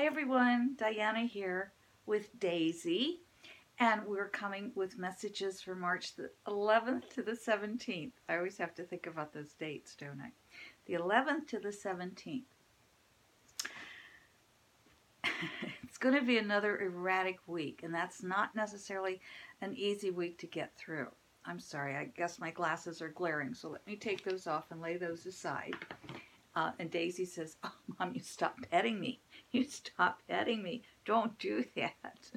Hi everyone, Diana here with Daisy, and we're coming with messages for March the 11th to the 17th. I always have to think about those dates, don't I? The 11th to the 17th. It's going to be another erratic week, and that's not necessarily an easy week to get through. I'm sorry, I guess my glasses are glaring, so let me take those off and lay those aside. And Daisy says, "Oh, Mom, you stop petting me. You stop petting me. Don't do that."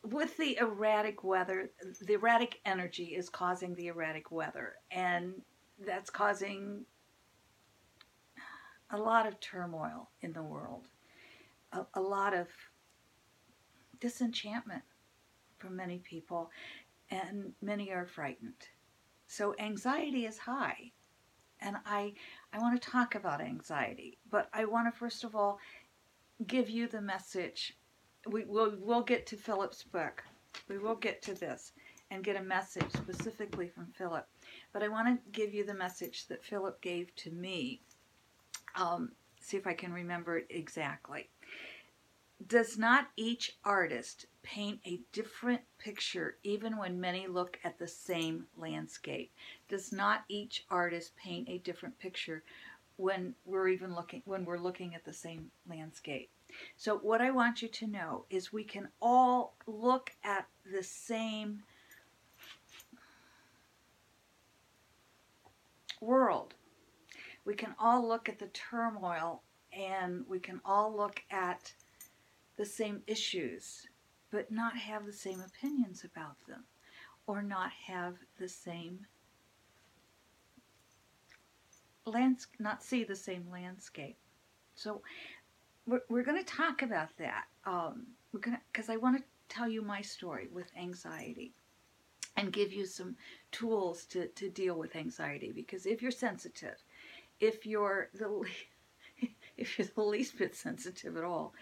With the erratic weather, the erratic energy is causing the erratic weather, and that's causing a lot of turmoil in the world, a lot of disenchantment for many people, and many are frightened. So anxiety is high, and I want to talk about anxiety, but I want to first of all give you the message. We'll get to Philip's book. We will get to this and get a message specifically from Philip. But I want to give you the message that Philip gave to me. See if I can remember it exactly. Does not each artist paint a different picture even when many look at the same landscape? Does not each artist paint a different picture when we're looking at the same landscape? So what I want you to know is we can all look at the same world. We can all look at the turmoil, and we can all look at the same issues, but not have the same opinions about them, or not have the same not see the same landscape. So we're going to talk about that. Because I want to tell you my story with anxiety and give you some tools to deal with anxiety. Because if you're sensitive, if you're the least bit sensitive at all,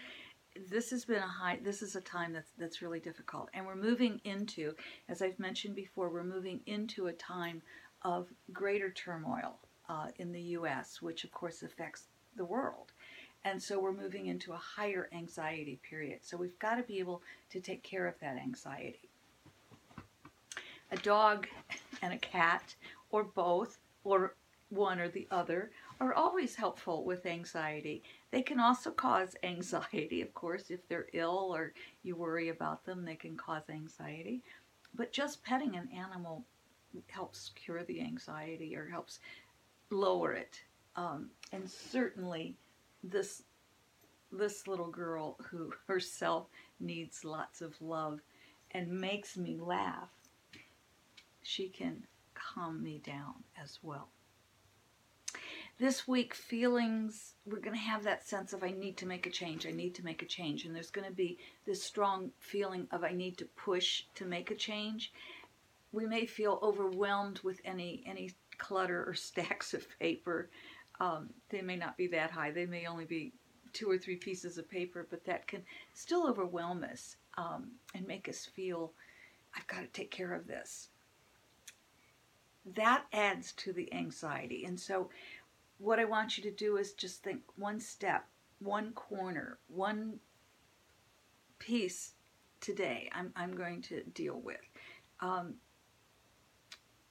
this is a time that's really difficult. And we're moving into, as I've mentioned before, we're moving into a time of greater turmoil in the U.S., which of course affects the world. And so we're moving into a higher anxiety period. So we've got to be able to take care of that anxiety. A dog and a cat, or both, or one or the other, are always helpful with anxiety. They can also cause anxiety, of course, if they're ill or you worry about them, they can cause anxiety. But just petting an animal helps cure the anxiety or helps lower it. And certainly this little girl who herself needs lots of love and makes me laugh, she can calm me down as well. This week, feelings, we're going to have that sense of I need to make a change, and there's going to be this strong feeling of I need to push to make a change. We may feel overwhelmed with any clutter or stacks of paper. They may not be that high. They may only be 2 or 3 pieces of paper, but that can still overwhelm us and make us feel, I've got to take care of this. That adds to the anxiety. And so what I want you to do is just think one step, one corner, one piece today I'm going to deal with.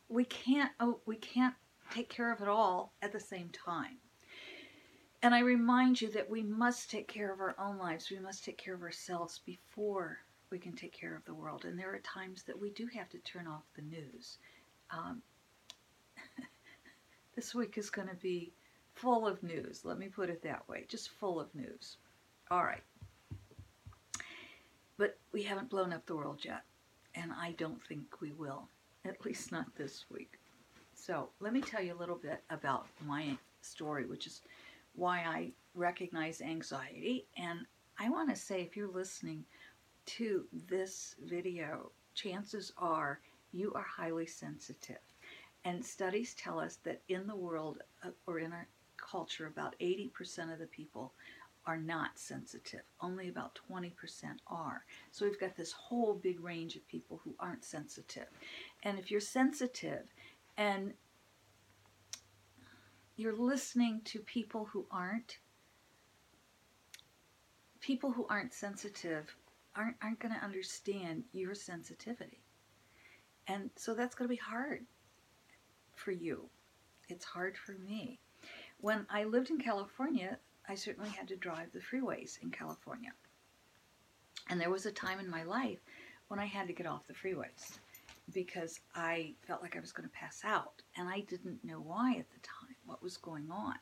We can't take care of it all at the same time. And I remind you that we must take care of our own lives. We must take care of ourselves before we can take care of the world. And there are times that we do have to turn off the news. This week is going to be full of news. Let me put it that way. Just full of news. All right. But we haven't blown up the world yet. And I don't think we will. At least not this week. So let me tell you a little bit about my story, which is why I recognize anxiety. And I want to say, if you're listening to this video, chances are you are highly sensitive. And studies tell us that in the world, or in our culture, about 80% of the people are not sensitive. Only about 20% are. So we've got this whole big range of people who aren't sensitive. And if you're sensitive and you're listening to people who aren't sensitive aren't going to understand your sensitivity. And so that's going to be hard for you. It's hard for me. When I lived in California, I certainly had to drive the freeways in California. And there was a time in my life when I had to get off the freeways because I felt like I was going to pass out. And I didn't know why at the time, what was going on.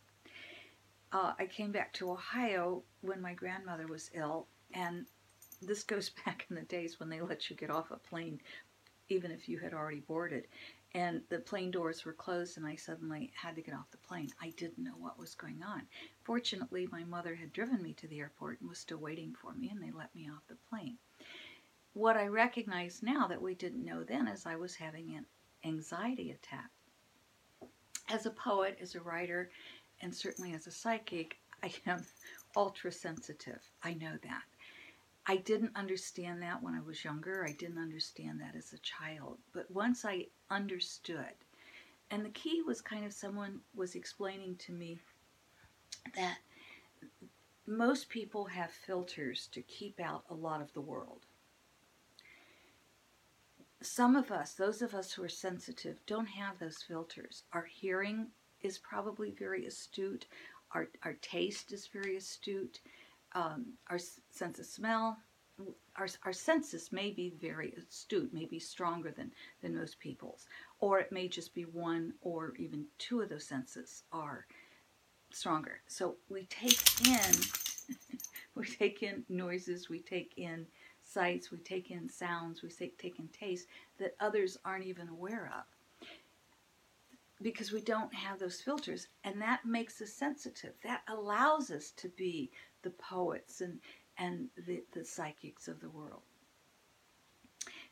I came back to Ohio when my grandmother was ill, and this goes back in the days when they let you get off a plane even if you had already boarded. And the plane doors were closed, and I suddenly had to get off the plane. I didn't know what was going on. Fortunately, my mother had driven me to the airport and was still waiting for me, and they let me off the plane. What I recognize now that we didn't know then is I was having an anxiety attack. As a poet, as a writer, and certainly as a psychic, I am ultra sensitive. I know that. I didn't understand that when I was younger. I didn't understand that as a child. But once I understood, and the key was kind of someone was explaining to me that most people have filters to keep out a lot of the world. Some of us, those of us who are sensitive, don't have those filters. Our hearing is probably very astute. Our taste is very astute. Our sense of smell, our senses may be very astute, may be stronger than most people's. Or it may just be one or even two of those senses are stronger. So we take in noises, we take in sights, we take in sounds, we take in taste that others aren't even aware of because we don't have those filters, and that makes us sensitive. That allows us to be the poets and the psychics of the world.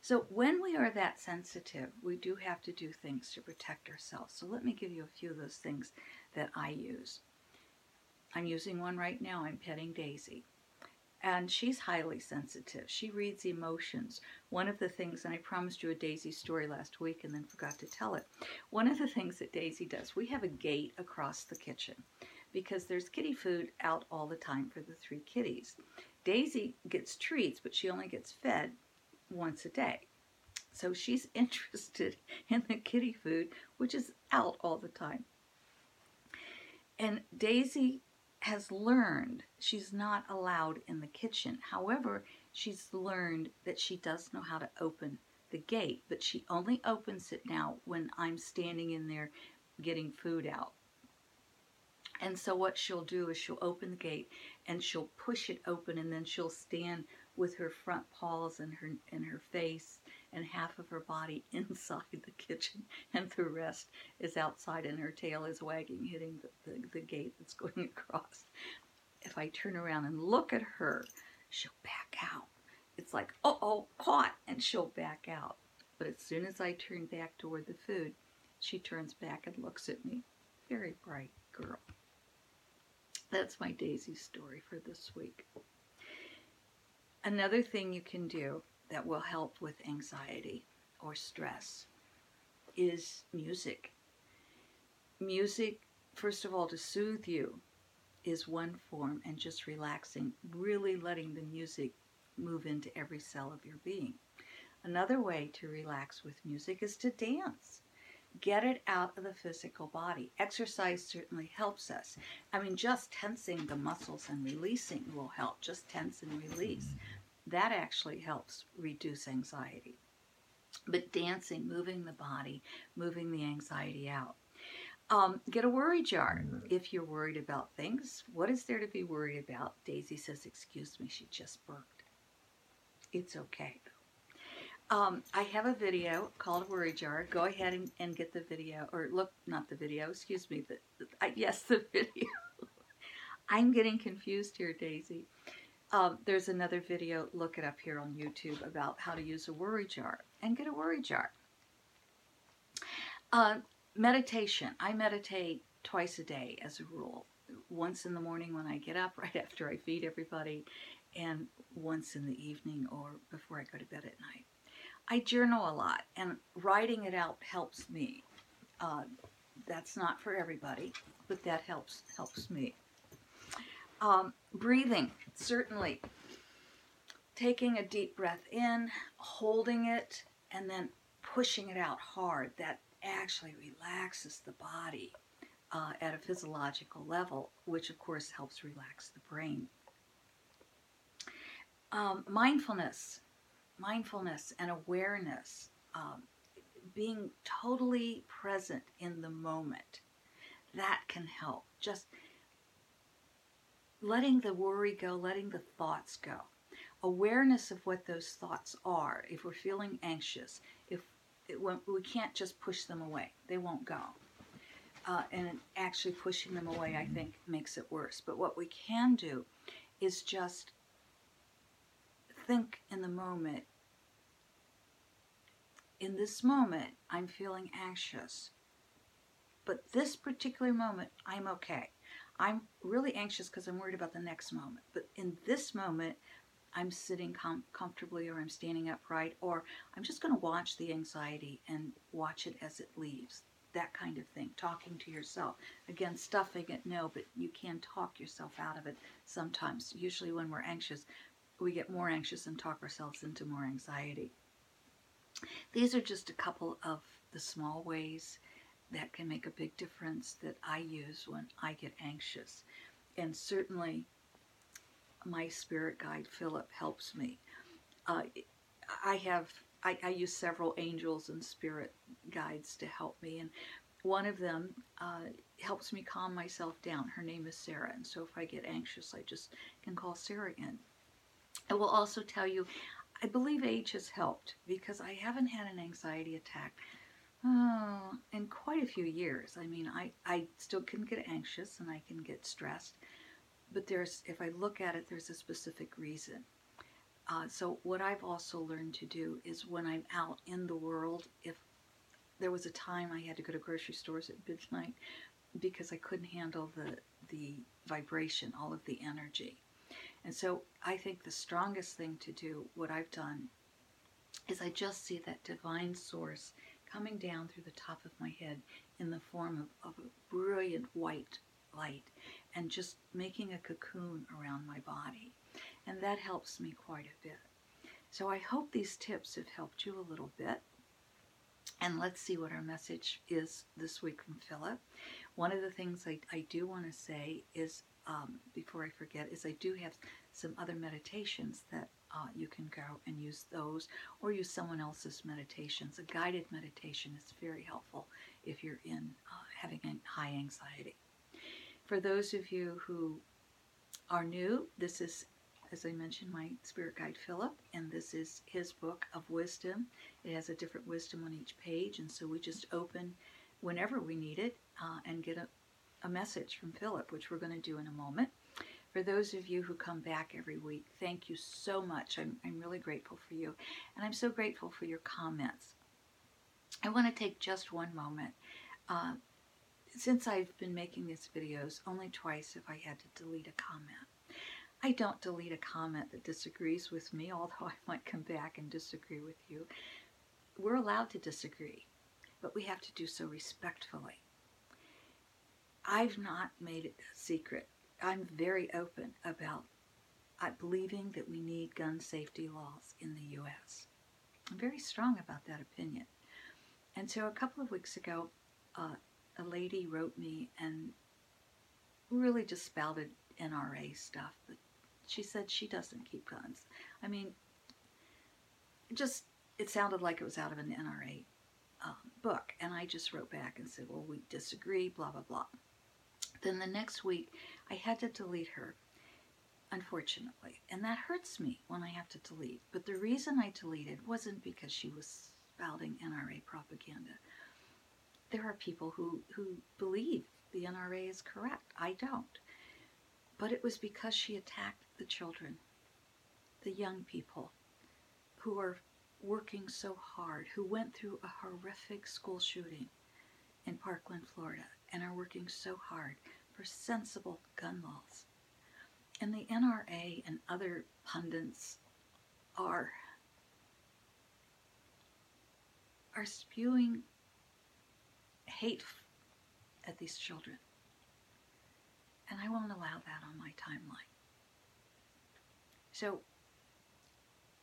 So when we are that sensitive, we do have to do things to protect ourselves. So let me give you a few of those things that I use. I'm using one right now. I'm petting Daisy. And she's highly sensitive. She reads emotions. One of the things, and I promised you a Daisy story last week and then forgot to tell it. One of the things that Daisy does, we have a gate across the kitchen because there's kitty food out all the time for the 3 kitties. Daisy gets treats, but she only gets fed once a day. So she's interested in the kitty food, which is out all the time. And Daisy has learned she's not allowed in the kitchen. However, she's learned that she does know how to open the gate, but she only opens it now when I'm standing in there getting food out. And so what she'll do is she'll open the gate and she'll push it open, and then she'll stand with her front paws and her face and half of her body inside the kitchen, and the rest is outside, and her tail is wagging, hitting the gate that's going across. If I turn around and look at her, she'll back out. It's like, uh-oh, caught, and she'll back out. But as soon as I turn back toward the food, she turns back and looks at me. Very bright girl. That's my Daisy story for this week. Another thing you can do that will help with anxiety or stress is music. Music, first of all, to soothe you is one form, and just relaxing, really letting the music move into every cell of your being. Another way to relax with music is to dance. Get it out of the physical body. Exercise certainly helps us. I mean, just tensing the muscles and releasing will help. Just tense and release. That actually helps reduce anxiety. But dancing, moving the body, moving the anxiety out. Get a worry jar if you're worried about things. What is there to be worried about? Daisy says, excuse me, she just burped. It's okay, though. I have a video called Worry Jar. Go ahead and get the video, or look, not the video, excuse me, yes, the video. I'm getting confused here, Daisy. There's another video, look it up here on YouTube, about how to use a worry jar, and get a worry jar. Meditation. I meditate twice a day as a rule. Once in the morning when I get up, right after I feed everybody, and once in the evening or before I go to bed at night. I journal a lot, and writing it out helps me. That's not for everybody, but that helps me. Breathing, certainly. Taking a deep breath in, holding it, and then pushing it out hard. That actually relaxes the body at a physiological level, which of course helps relax the brain. Mindfulness and awareness, being totally present in the moment, that can help. Just letting the worry go, letting the thoughts go. Awareness of what those thoughts are. If we're feeling anxious, we can't just push them away. They won't go. And actually pushing them away, I think, makes it worse. But what we can do is just think in the moment. In this moment, I'm feeling anxious. But this particular moment, I'm okay. I'm really anxious because I'm worried about the next moment. But in this moment, I'm sitting comfortably, or I'm standing upright, or I'm just going to watch the anxiety and watch it as it leaves. That kind of thing. Talking to yourself. Again, stuffing it, no, but you can talk yourself out of it sometimes. Usually when we're anxious, we get more anxious and talk ourselves into more anxiety. These are just a couple of the small ways that can make a big difference that I use when I get anxious. And certainly my spirit guide, Philip, helps me. I use several angels and spirit guides to help me, and one of them helps me calm myself down. Her name is Sarah, and so if I get anxious, I just can call Sarah in. I will also tell you, I believe age has helped, because I haven't had an anxiety attack in quite a few years. I mean, I still can get anxious and I can get stressed, but if I look at it, there's a specific reason. So what I've also learned to do is when I'm out in the world, if there was a time I had to go to grocery stores at midnight because I couldn't handle the vibration, all of the energy. And so I think the strongest thing to do, what I've done, is I just see that divine source coming down through the top of my head in the form of a brilliant white light, and just making a cocoon around my body. And that helps me quite a bit. So I hope these tips have helped you a little bit. And let's see what our message is this week from Philip. One of the things I do want to say is, before I forget, is I do have some other meditations that you can go and use those, or use someone else's meditations. A guided meditation is very helpful if you're having high anxiety. For those of you who are new, this is, as I mentioned, my spirit guide Philip, and this is his book of wisdom. It has a different wisdom on each page, and so we just open whenever we need it and get a message from Philip, which we're going to do in a moment. For those of you who come back every week, thank you so much. I'm really grateful for you, and I'm so grateful for your comments. I want to take just one moment. Since I've been making these videos, only twice have I had to delete a comment. I don't delete a comment that disagrees with me, although I might come back and disagree with you. We're allowed to disagree, but we have to do so respectfully. I've not made it a secret. I'm very open about believing that we need gun safety laws in the U.S. I'm very strong about that opinion. And so a couple of weeks ago, a lady wrote me and really just spouted NRA stuff, but she said she doesn't keep guns. I mean, it sounded like it was out of an NRA book, and I just wrote back and said, well, we disagree, blah, blah, blah. Then the next week, I had to delete her, unfortunately, and that hurts me when I have to delete. But the reason I deleted wasn't because she was spouting NRA propaganda. There are people who believe the NRA is correct. I don't. But it was because she attacked the children, the young people who are working so hard, who went through a horrific school shooting in Parkland, Florida, and are working so hard for sensible gun laws. And the NRA and other pundits are spewing hate at these children. And I won't allow that on my timeline. So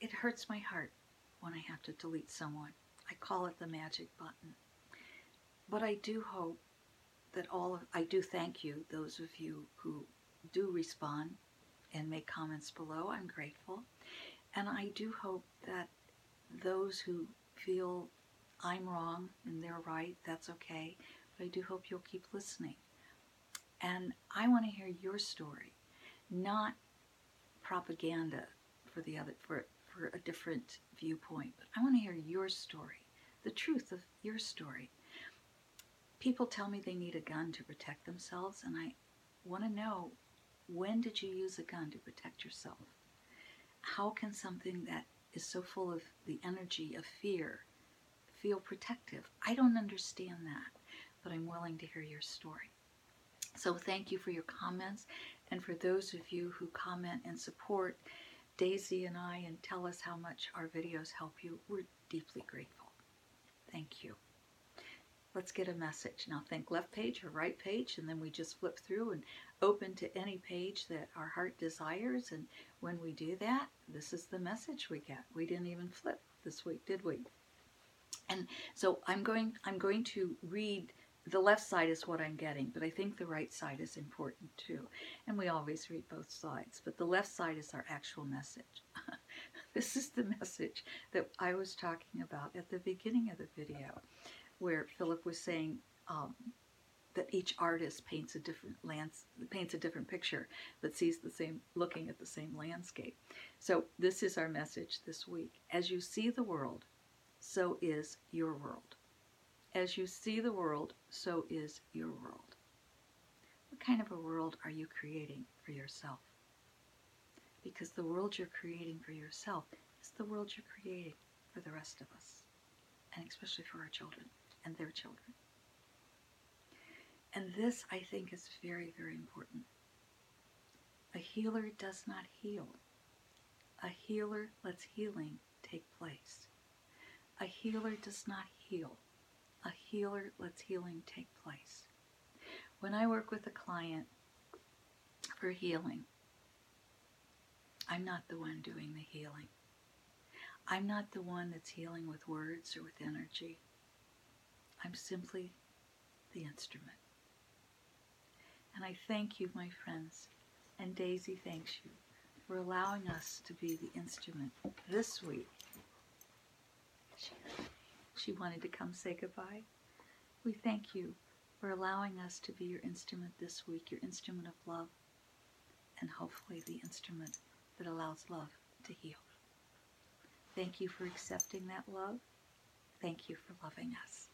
it hurts my heart when I have to delete someone. I call it the magic button. But I do hope that I do thank you, those of you who do respond and make comments below. I'm grateful. And I do hope that those who feel I'm wrong and they're right, that's okay. But I do hope you'll keep listening. And I want to hear your story, not propaganda for a different viewpoint. But I want to hear your story, the truth of your story. People tell me they need a gun to protect themselves, and I want to know, when did you use a gun to protect yourself? How can something that is so full of the energy of fear feel protective? I don't understand that, but I'm willing to hear your story. So thank you for your comments, and for those of you who comment and support Daisy and I and tell us how much our videos help you, we're deeply grateful. Thank you. Let's get a message. Now think left page or right page, and then we just flip through and open to any page that our heart desires. And when we do that, this is the message we get. We didn't even flip this week, did we? And so I'm going to read. The left side is what I'm getting, but I think the right side is important too. And we always read both sides, but the left side is our actual message. This is the message that I was talking about at the beginning of the video, where Philip was saying that each artist paints a different picture, but sees looking at the same landscape. So this is our message this week. As you see the world, so is your world. As you see the world, so is your world. What kind of a world are you creating for yourself? Because the world you're creating for yourself is the world you're creating for the rest of us, and especially for our children and their children. And this, I think, is very, very important. A healer does not heal. A healer lets healing take place. A healer does not heal. A healer lets healing take place. When I work with a client for healing, I'm not the one doing the healing. I'm not the one that's healing with words or with energy. I'm simply the instrument. And I thank you, my friends, and Daisy thanks you for allowing us to be the instrument this week. She wanted to come say goodbye. We thank you for allowing us to be your instrument this week, your instrument of love, and hopefully the instrument that allows love to heal. Thank you for accepting that love. Thank you for loving us.